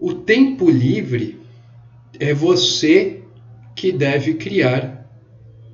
O tempo livre é você que deve criar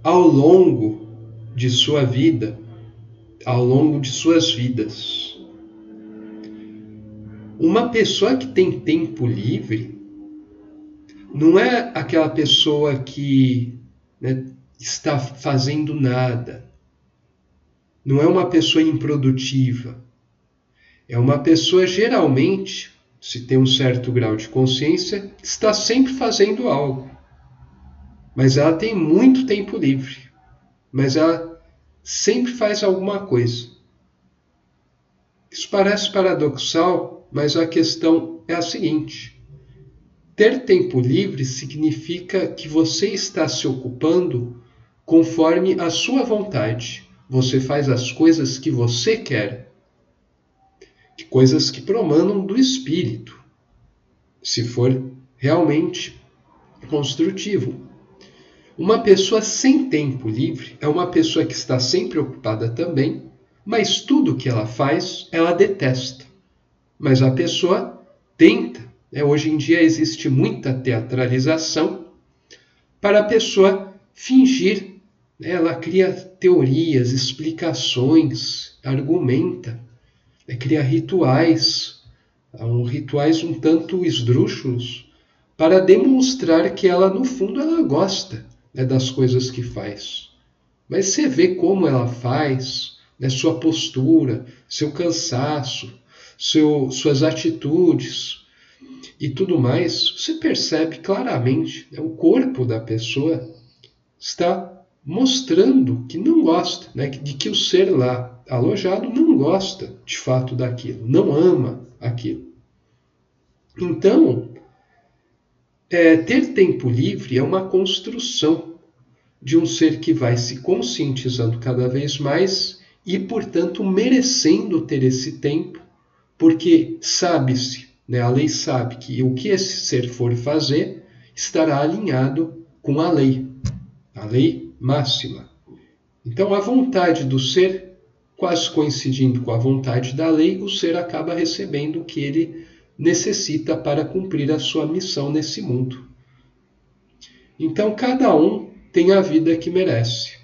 ao longo de sua vida, ao longo de suas vidas. Uma pessoa que tem tempo livre não é aquela pessoa que, está fazendo nada. Não é uma pessoa improdutiva. É uma pessoa, geralmente, se tem um certo grau de consciência, que está sempre fazendo algo. Mas ela tem muito tempo livre. Mas ela sempre faz alguma coisa. Isso parece paradoxal, mas a questão é a seguinte: ter tempo livre significa que você está se ocupando conforme a sua vontade. Você faz as coisas que você quer. Coisas que promanam do espírito, se for realmente construtivo. Uma pessoa sem tempo livre é uma pessoa que está sempre ocupada também, mas tudo que ela faz, ela detesta. Mas a pessoa tenta. Hoje em dia existe muita teatralização para a pessoa fingir. Ela cria teorias, explicações, argumenta, cria rituais um tanto esdrúxulos, para demonstrar que ela, no fundo, ela gosta das coisas que faz. Mas você vê como ela faz, sua postura, seu cansaço, suas atitudes e tudo mais, você percebe claramente, o corpo da pessoa está mostrando que não gosta, de que o ser lá alojado não gosta de fato daquilo, não ama aquilo. Então, ter tempo livre é uma construção de um ser que vai se conscientizando cada vez mais e, portanto, merecendo ter esse tempo, porque sabe-se, a lei sabe que o que esse ser for fazer estará alinhado com a lei máxima. Então, a vontade do ser, quase coincidindo com a vontade da lei, o ser acaba recebendo o que ele necessita para cumprir a sua missão nesse mundo. Então, cada um tem a vida que merece.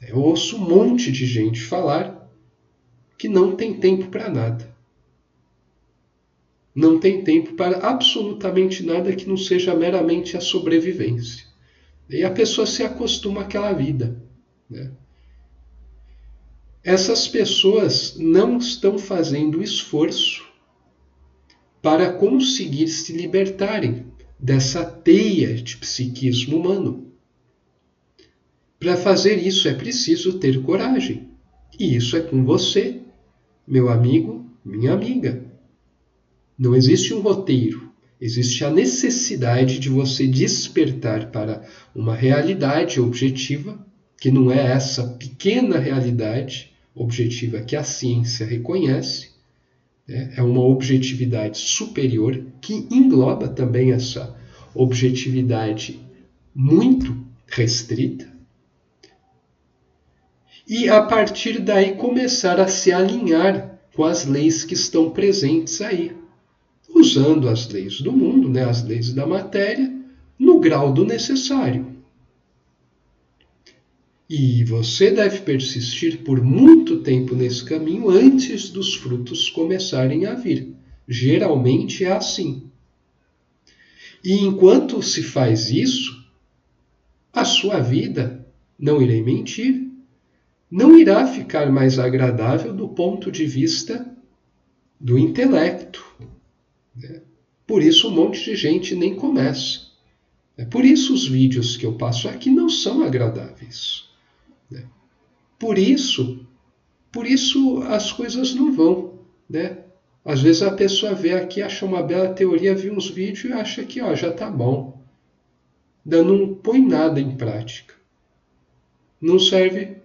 Eu ouço um monte de gente falar que não tem tempo para nada. Não tem tempo para absolutamente nada que não seja meramente a sobrevivência. E a pessoa se acostuma àquela vida. Essas pessoas não estão fazendo esforço para conseguir se libertarem dessa teia de psiquismo humano. Para fazer isso é preciso ter coragem. E isso é com você, meu amigo, minha amiga. Não existe um roteiro. Existe a necessidade de você despertar para uma realidade objetiva, que não é essa pequena realidade objetiva que a ciência reconhece, é uma objetividade superior que engloba também essa objetividade muito restrita. E a partir daí começar a se alinhar com as leis que estão presentes aí, usando as leis do mundo, as leis da matéria, no grau do necessário. E você deve persistir por muito tempo nesse caminho antes dos frutos começarem a vir. Geralmente é assim. E enquanto se faz isso, a sua vida, não irei mentir, não irá ficar mais agradável do ponto de vista do intelecto. Por isso um monte de gente nem começa. Por isso os vídeos que eu passo aqui não são agradáveis. Por isso as coisas não vão. Às vezes a pessoa vê aqui, acha uma bela teoria, vê uns vídeos e acha que já está bom. Não põe nada em prática. Não serve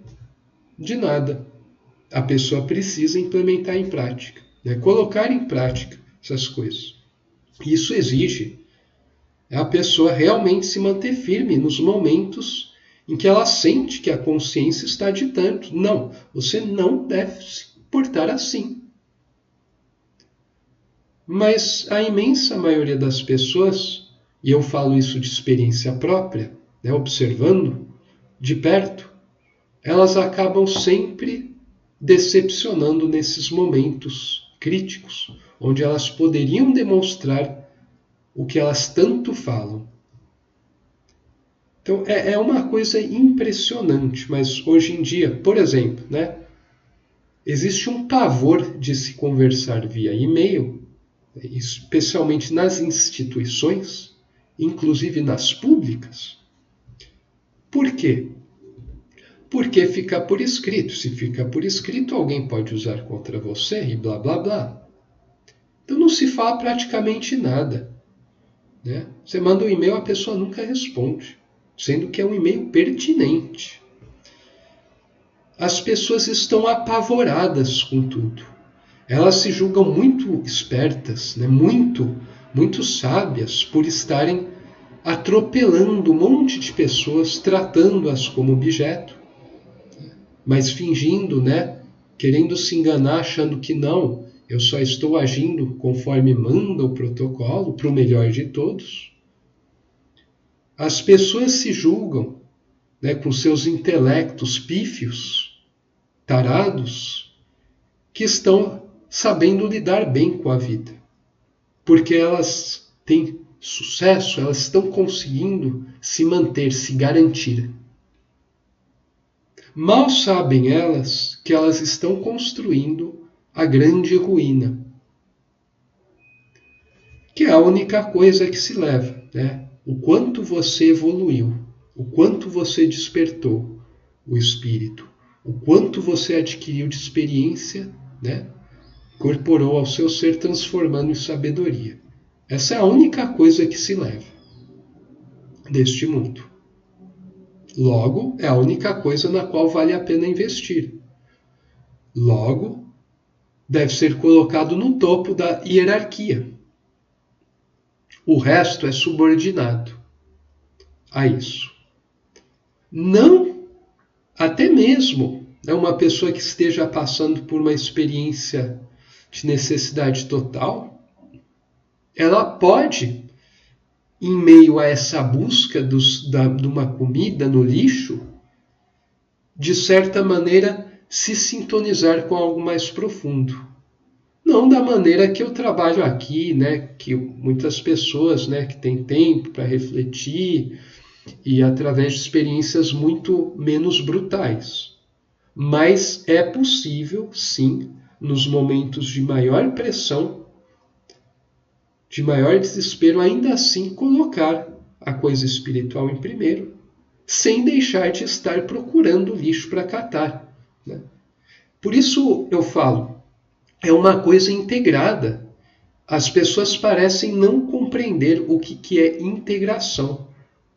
de nada. A pessoa precisa implementar em prática, colocar em prática essas coisas. Isso exige a pessoa realmente se manter firme nos momentos em que ela sente que a consciência está ditando. Não, você não deve se portar assim. Mas a imensa maioria das pessoas, e eu falo isso de experiência própria, né, observando de perto, elas acabam sempre decepcionando nesses momentos críticos, onde elas poderiam demonstrar o que elas tanto falam. Então é uma coisa impressionante, mas hoje em dia, por exemplo, né, existe um pavor de se conversar via e-mail, especialmente nas instituições, inclusive nas públicas. Por quê? Porque fica por escrito. Se fica por escrito, alguém pode usar contra você e blá blá blá. Então não se fala praticamente nada, né? Você manda um e-mail, a pessoa nunca responde, sendo que é um e-mail pertinente. As pessoas estão apavoradas com tudo. Elas se julgam muito espertas, né? muito sábias por estarem atropelando um monte de pessoas, tratando-as como objeto, mas fingindo, né? Querendo se enganar, achando que não, eu só estou agindo conforme manda o protocolo, para o melhor de todos. As pessoas se julgam, né, com seus intelectos pífios, tarados, que estão sabendo lidar bem com a vida, porque elas têm sucesso, elas estão conseguindo se manter, se garantir. Mal sabem elas que elas estão construindo a grande ruína, que é a única coisa que se leva, né? O quanto você evoluiu, o quanto você despertou o espírito, o quanto você adquiriu de experiência, né? Incorporou ao seu ser, transformando em sabedoria. Essa é a única coisa que se leva deste mundo. Logo, é a única coisa na qual vale a pena investir. Logo, deve ser colocado no topo da hierarquia. O resto é subordinado a isso. Não, até mesmo uma pessoa que esteja passando por uma experiência de necessidade total, ela pode, em meio a essa busca de uma comida no lixo, de certa maneira se sintonizar com algo mais profundo. Não da maneira que eu trabalho aqui, né, que muitas pessoas, né, que têm tempo para refletir e através de experiências muito menos brutais. Mas é possível, sim, nos momentos de maior pressão, de maior desespero, ainda assim colocar a coisa espiritual em primeiro, sem deixar de estar procurando lixo para catar, né? Por isso eu falo, é uma coisa integrada. As pessoas parecem não compreender o que é integração,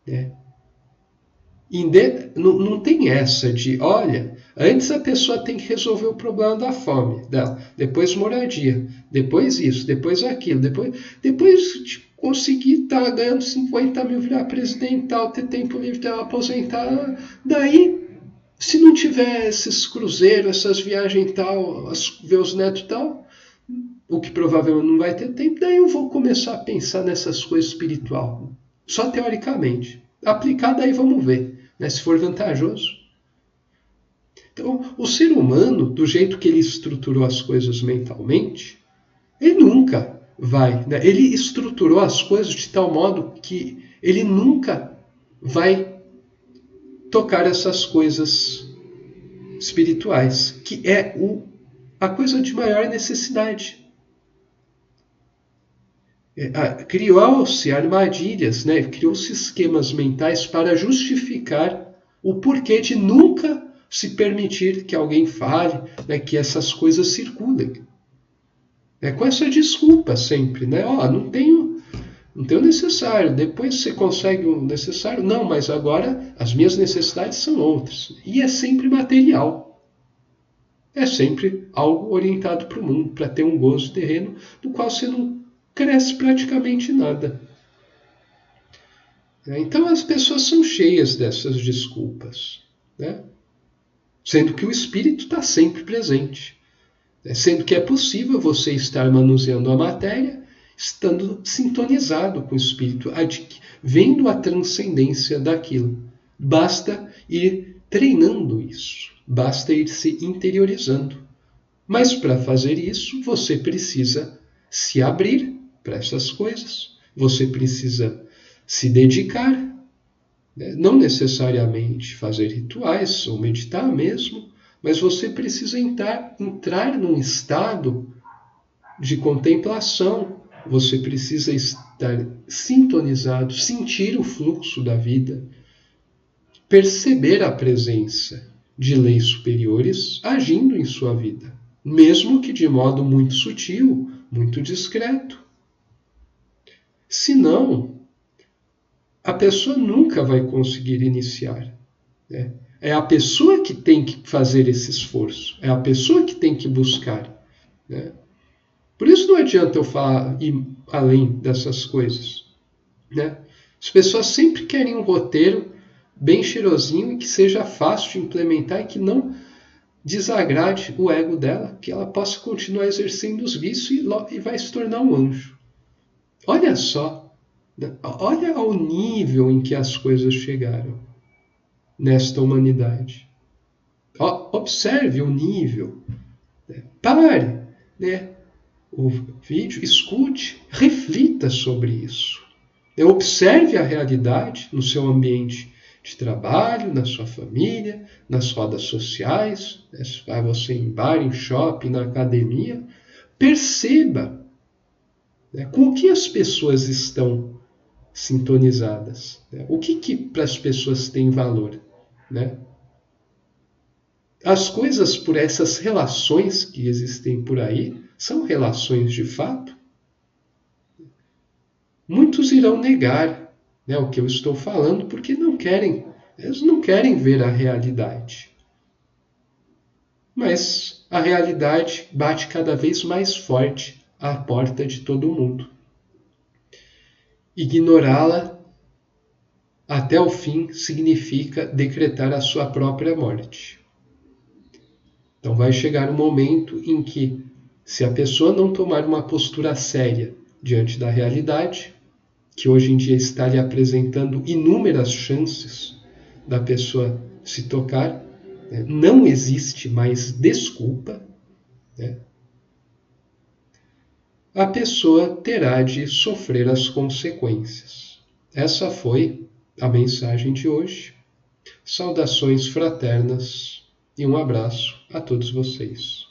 né? Não tem essa de, olha, antes a pessoa tem que resolver o problema da fome dela, depois moradia, depois isso, depois aquilo, depois de conseguir estar ganhando 50 mil, virar presidente, tal, ter tempo livre, ter aposentar, daí, se não tiver esses cruzeiros, essas viagens tal, ver os netos tal, o que provavelmente não vai ter tempo, daí eu vou começar a pensar nessas coisas espiritual, só teoricamente. Aplicar, daí vamos ver, né, se for vantajoso. Então, o ser humano, do jeito que ele estruturou as coisas mentalmente, ele nunca vai, né? Ele estruturou as coisas de tal modo que ele nunca vai tocar essas coisas espirituais, que é a coisa de maior necessidade. Criou-se armadilhas, né? Criou-se esquemas mentais para justificar o porquê de nunca se permitir que alguém fale, né, que essas coisas circulem. Com essa desculpa sempre, né? Não tenho o necessário, depois você consegue o necessário. Não, mas agora as minhas necessidades são outras. E é sempre material. É sempre algo orientado para o mundo, para ter um gozo terreno, do qual você não cresce praticamente nada. Então as pessoas são cheias dessas desculpas, né? Sendo que o espírito está sempre presente, né? Sendo que é possível você estar manuseando a matéria estando sintonizado com o Espírito, vendo a transcendência daquilo. Basta ir treinando isso, basta ir se interiorizando. Mas para fazer isso, você precisa se abrir para essas coisas, você precisa se dedicar, né? Não necessariamente fazer rituais ou meditar mesmo, mas você precisa entrar num estado de contemplação, você precisa estar sintonizado, sentir o fluxo da vida, perceber a presença de leis superiores agindo em sua vida, mesmo que de modo muito sutil, muito discreto. Senão, a pessoa nunca vai conseguir iniciar, né? É a pessoa que tem que fazer esse esforço, é a pessoa que tem que buscar, né? Por isso não adianta eu ir além dessas coisas, né? As pessoas sempre querem um roteiro bem cheirosinho e que seja fácil de implementar e que não desagrade o ego dela, que ela possa continuar exercendo os vícios e vai se tornar um anjo. Olha só, né? Olha ao nível em que as coisas chegaram nesta humanidade. Observe o nível, né? Pare, né, o vídeo, escute, reflita sobre isso. Observe a realidade no seu ambiente de trabalho, na sua família, nas rodas sociais, né? Se vai você em bar, em shopping, na academia, perceba, né, com o que as pessoas estão sintonizadas, né? O que para as pessoas tem valor, né? As coisas por essas relações que existem por aí são relações de fato? Muitos irão negar, né, o que eu estou falando porque eles não querem ver a realidade. Mas a realidade bate cada vez mais forte à porta de todo mundo. Ignorá-la até o fim significa decretar a sua própria morte. Então vai chegar um momento em que, se a pessoa não tomar uma postura séria diante da realidade, que hoje em dia está lhe apresentando inúmeras chances da pessoa se tocar, né? Não existe mais desculpa, né? A pessoa terá de sofrer as consequências. Essa foi a mensagem de hoje. Saudações fraternas e um abraço a todos vocês.